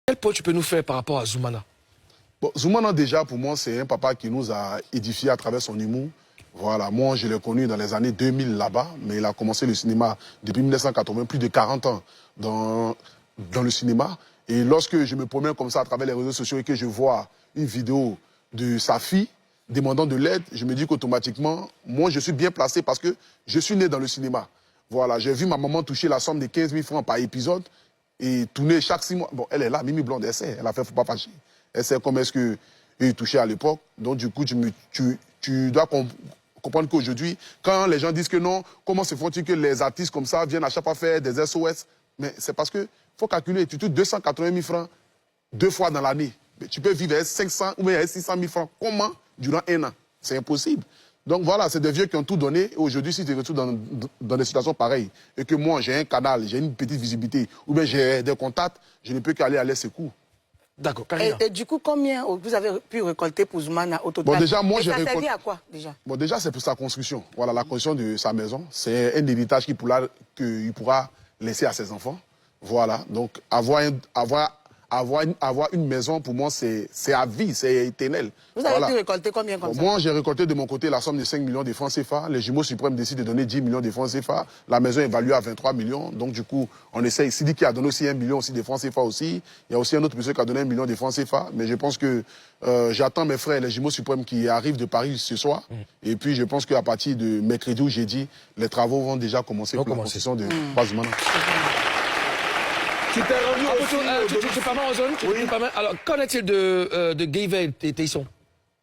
Quel point tu peux nous faire par rapport à Zoumana? Bon, Zoumana, déjà, pour moi, c'est un papa qui nous a édifiés à travers son humour. Voilà, moi, je l'ai connu dans les années 2000 là-bas, mais il a commencé le cinéma depuis 1980, plus de 40 ans dans le cinéma. Et lorsque je me promène comme ça à travers les réseaux sociaux et que je vois une vidéo de sa fille demandant de l'aide, je me dis qu'automatiquement, moi, je suis bien placé parce que je suis né dans le cinéma. Voilà, j'ai vu ma maman toucher la somme de 15 000 francs par épisode et tourner chaque 6 mois. Bon, elle est là, Mimi Blonde, elle sait, elle a fait Faut pas fâcher. Elle sait comment est-ce qu'il touchait à l'époque. Donc, du coup, tu dois comprendre qu'aujourd'hui, quand les gens disent que non, comment se font-ils que les artistes comme ça viennent à chaque fois faire des SOS? Mais c'est parce qu'il faut calculer, tu touches 280 000 francs 2 fois dans l'année. Tu peux vivre avec 500 ou même 600 000 francs. Comment? Durant 1 an. C'est impossible. Donc voilà, c'est des vieux qui ont tout donné. Et aujourd'hui, si tu te retrouves dans des situations pareilles, et que moi, j'ai un canal, j'ai une petite visibilité, ou bien j'ai des contacts, je ne peux qu'aller à l'aide secours. D'accord, Karina. Et du coup, combien vous avez pu récolter pour Zoumana au total? Bon, déjà, moi, j'ai récolté... Ça servait à quoi, déjà? Bon, déjà, c'est pour sa construction. Voilà, la construction de sa maison. C'est un héritage qu'il pourra laisser à ses enfants. Voilà, donc avoir une maison, pour moi, c'est à vie, c'est éternel. Vous avez pu récolter combien comme ça? Moi, j'ai récolté de mon côté la somme de 5 millions de francs CFA. Les jumeaux suprêmes décident de donner 10 millions de francs CFA. La maison est évaluée à 23 millions. Donc, du coup, on essaye. Sidi qui a donné aussi 1 million aussi de francs CFA aussi. Il y a aussi un autre monsieur qui a donné 1 million de francs CFA. Mais je pense que j'attends mes frères, les jumeaux suprêmes qui arrivent de Paris ce soir. Et puis, je pense qu'à partir de mercredi ou jeudi, les travaux vont déjà commencer pour la construction de Zoumana. Tu t'es rendu tu pas mal en zone? Oui. Alors, qu'en est-il de Gayvel et Tesson?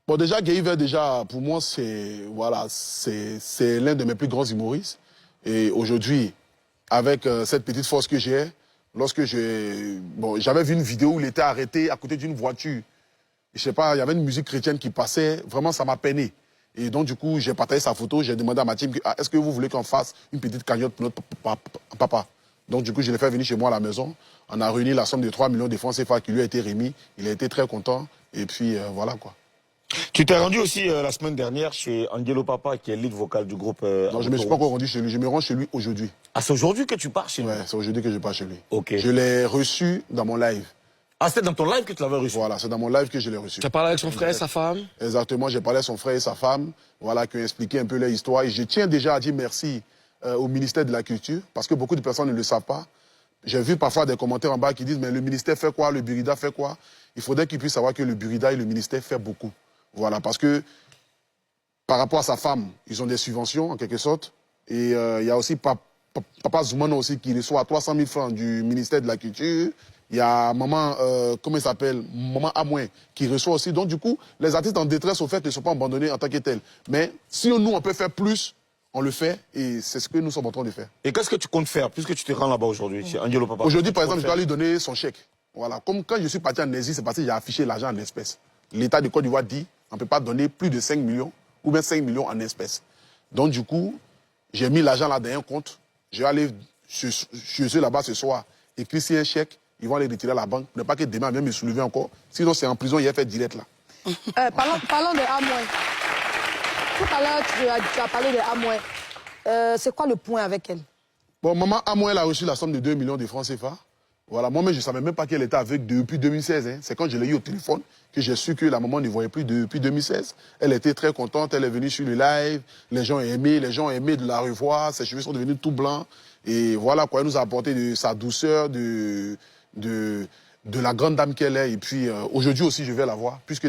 Bon, déjà, Gayvel, déjà, pour moi, c'est l'un de mes plus grands humoristes. Et aujourd'hui, avec cette petite force que j'ai, lorsque j'avais vu une vidéo où il était arrêté à côté d'une voiture. Je sais pas, il y avait une musique chrétienne qui passait. Vraiment, ça m'a peiné. Et donc, du coup, j'ai partagé sa photo. J'ai demandé à ma team, est-ce que vous voulez qu'on fasse une petite cagnotte pour notre papa? Donc, du coup, je l'ai fait venir chez moi à la maison. On a réuni la somme de 3 millions de francs CFA qui lui a été remis. Il a été très content. Et puis, voilà, quoi. Tu t'es rendu aussi la semaine dernière chez Angelo Papa, qui est lead vocal du groupe... non, je ne me suis pas encore rendu chez lui. Je me rends chez lui aujourd'hui. Ah, c'est aujourd'hui que tu pars chez lui? Ouais, c'est aujourd'hui que je pars chez lui. Ok. Je l'ai reçu dans mon live. Ah, c'était dans ton live que tu l'avais reçu? Voilà, c'est dans mon live que je l'ai reçu. Tu as parlé avec son frère et sa femme? Exactement, j'ai parlé à son frère et sa femme, voilà, qui ont expliqué un peu leur histoire. Et je tiens déjà à dire merci au ministère de la Culture, parce que beaucoup de personnes ne le savent pas. J'ai vu parfois des commentaires en bas qui disent « Mais le ministère fait quoi? Le Burida fait quoi ?» Il faudrait qu'ils puissent savoir que le Burida et le ministère font beaucoup. Voilà, parce que par rapport à sa femme, ils ont des subventions, en quelque sorte. Et il y a aussi Papa Zoumana aussi qui reçoit 300 000 francs du ministère de la Culture. Il y a maman, comment il s'appelle, maman Amouin, qui reçoit aussi. Donc, du coup, les artistes en détresse, au fait, ne sont pas abandonnés en tant que tels. Mais si nous, on peut faire plus, on le fait, et c'est ce que nous sommes en train de faire. Et qu'est-ce que tu comptes faire, puisque tu te rends là-bas aujourd'hui, chez Angelo Papa? Aujourd'hui, par exemple, je dois lui donner son chèque. Voilà. Comme quand je suis parti en Asie, c'est parce que j'ai affiché l'argent en espèces. L'État de Côte d'Ivoire dit on ne peut pas donner plus de 5 millions, ou bien 5 millions en espèces. Donc, du coup, j'ai mis l'argent là dans un compte. Je vais aller chez eux là-bas ce soir, écrire si un chèque, ils vont aller retirer à la banque. Ne pas que demain, même me soulever encore. Sinon, c'est en prison, il est fait direct là. Parlons de Amouin. Tout à l'heure, tu as parlé de Amouin. C'est quoi le point avec elle? Bon, maman Amouin a reçu la somme de 2 millions de francs CFA. Voilà, moi-même, je ne savais même pas qu'elle était avec depuis 2016. Hein. C'est quand je l'ai eu au téléphone que j'ai su que la maman ne voyait plus depuis 2016. Elle était très contente, elle est venue sur le live. Les gens ont aimé de la revoir. Ses cheveux sont devenus tout blancs. Et voilà, quoi, elle nous a apporté de sa douceur, de la grande dame qu'elle est. Et puis, aujourd'hui aussi, je vais la voir, puisque